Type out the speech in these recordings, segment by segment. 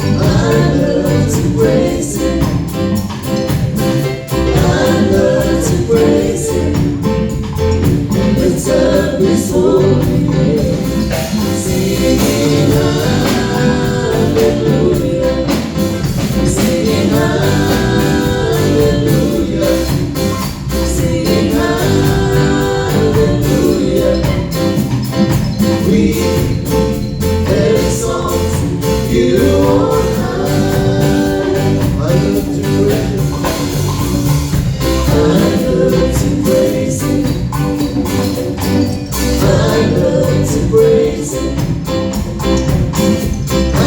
I love to praise Him. I love to praise Him. Lift up His holy name, singing hallelujah, singing hallelujah, singing hallelujah. We exalt You on high. I love to praise Him. I love to praise Him. I love to praise Him. I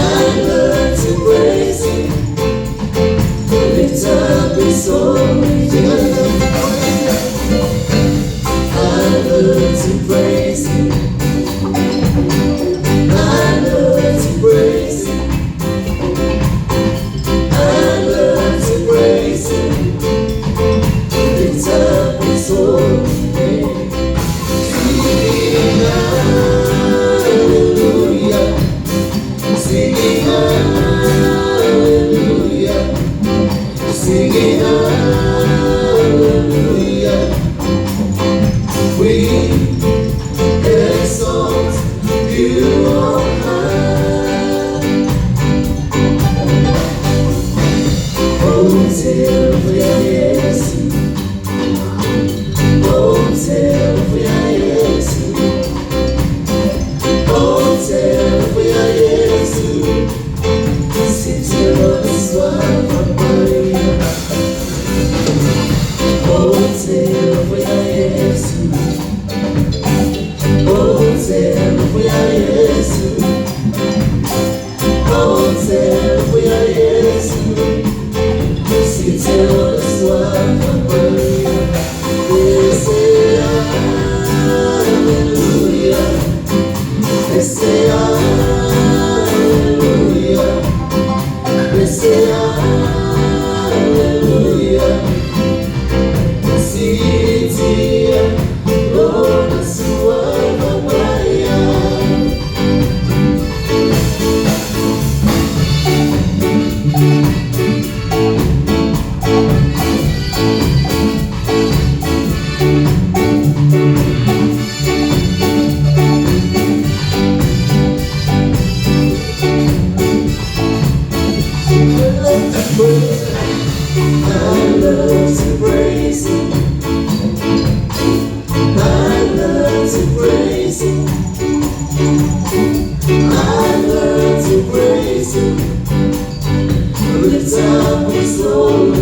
love to praise Him. Lift up His holy name. I love to praise Him. I love to praise Him. I love to praise Him. Lift up His holy name. Singing hallelujah, singing hallelujah, singing hallelujah. We exalt You on high. Oh, till we are yes. Oh, till we are yes. Oh, till we are yes. Sit on this one for Maria. Oh, till we are yes. Oh, till we are yes. Oh, till we are yes. Sit on this one for Maria. We say hallelujah. We say hallelujah. We say hallelujah. City, Lord, that's what I am. I love to praise Him. I love to praise Him. I love to praise Him. Lift up His holy